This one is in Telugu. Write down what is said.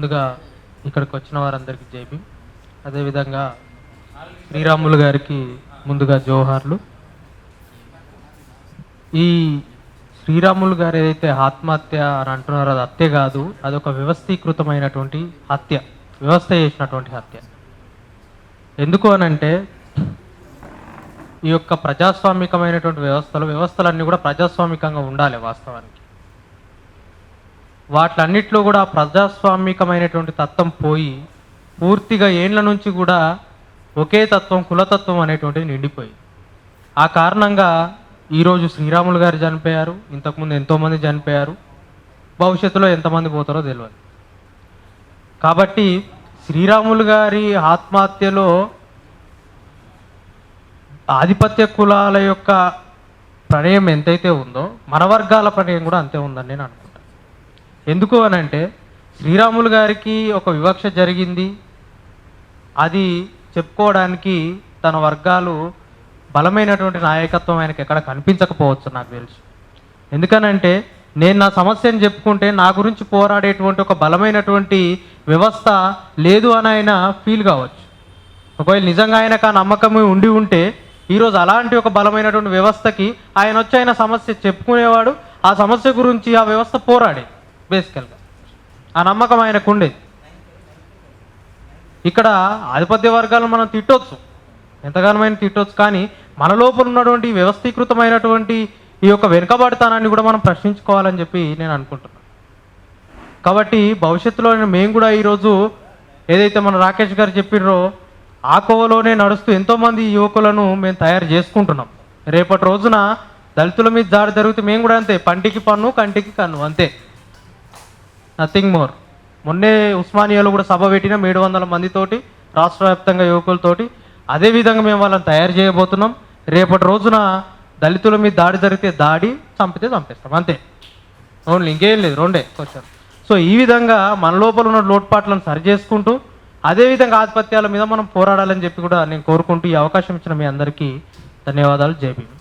ముందుగా ఇక్కడికి వచ్చిన వారందరికీ జైబీ, అదేవిధంగా శ్రీరాములు గారికి ముందుగా జోహార్లు. ఈ శ్రీరాములు గారు ఏదైతే ఆత్మహత్య అని అంటున్నారో అది హత్య కాదు, అదొక వ్యవస్థీకృతమైనటువంటి హత్య, వ్యవస్థ చేసినటువంటి హత్య. ఎందుకు అనంటే ఈ యొక్క ప్రజాస్వామికమైనటువంటి వ్యవస్థలన్నీ కూడా ప్రజాస్వామికంగా ఉండాలి. వాస్తవానికి వాటిలన్నిట్లో కూడా ప్రజాస్వామికమైనటువంటి తత్వం పోయి పూర్తిగా ఏండ్ల నుంచి కూడా ఒకే తత్వం, కులతత్వం అనేటువంటిది నిండిపోయి, ఆ కారణంగా ఈరోజు శ్రీరాములు గారు చనిపోయారు, ఇంతకుముందు ఎంతోమంది చనిపోయారు, భవిష్యత్తులో ఎంతమంది పోతారో తెలియదు. కాబట్టి శ్రీరాములు గారి ఆత్మహత్యలో ఆధిపత్య కులాల యొక్క ప్రణయం ఎంతైతే ఉందో మన వర్గాల ప్రణయం కూడా అంతే ఉందని నేను అనుకుంటాను. ఎందుకు అనంటే శ్రీరాములు గారికి ఒక వివక్ష జరిగింది, అది చెప్పుకోవడానికి తన వర్గాలు బలమైనటువంటి నాయకత్వం ఆయనకి ఎక్కడ కనిపించకపోవచ్చు నాకు తెలుసు. ఎందుకనంటే నేను నా సమస్యను చెప్పుకుంటే నా గురించి పోరాడేటువంటి ఒక బలమైనటువంటి వ్యవస్థ లేదు అని ఆయన ఫీల్ కావచ్చు. ఒకవేళ నిజంగా ఆయనకు ఆ నమ్మకం ఉండి ఉంటే ఈరోజు అలాంటి ఒక బలమైనటువంటి వ్యవస్థకి ఆయన వచ్చి ఆయన సమస్య చెప్పుకునేవాడు, ఆ సమస్య గురించి ఆ వ్యవస్థ పోరాడేది. బేసికల్గా ఆ నమ్మకం ఆయనకు ఉండేది. ఇక్కడ ఆధిపత్య వర్గాలను మనం తిట్టొచ్చు, ఎంతగానమైన తిట్టొచ్చు, కానీ మన లోపల ఉన్నటువంటి వ్యవస్థీకృతమైనటువంటి ఈ యొక్క వెనుకబడతానాన్ని కూడా మనం ప్రశ్నించుకోవాలని చెప్పి నేను అనుకుంటున్నాను. కాబట్టి భవిష్యత్తులో మేము కూడా ఈరోజు ఏదైతే మన రాకేష్ గారు చెప్పిర్రో ఆ కోవలోనే నడుస్తూ ఎంతోమంది యువకులను మేము తయారు చేసుకుంటున్నాం. రేపటి రోజున దళితుల మీద దాడి జరిగితే మేము కూడా అంతే, పంటికి పన్ను కంటికి కన్ను, అంతే, నథింగ్ మోర్. మొన్నే ఉస్మానియాలో కూడా సభ పెట్టిన 700 మందితోటి, రాష్ట్ర వ్యాప్తంగా యువకులతోటి. అదేవిధంగా మేము వాళ్ళని తయారు చేయబోతున్నాం. రేపటి రోజున దళితుల మీద దాడి జరిగితే దాడి, చంపితే చంపేస్తాం, అంతే. ఓన్లీ ఇంకేం లేదు, రెండే క్వశ్చన్. సో ఈ విధంగా మన లోపల ఉన్న లోటుపాట్లను సరి చేసుకుంటూ అదేవిధంగా ఆధిపత్యాల మీద మనం పోరాడాలని చెప్పి కూడా నేను కోరుకుంటూ ఈ అవకాశం ఇచ్చిన మీ అందరికీ ధన్యవాదాలు. జై భీమ్.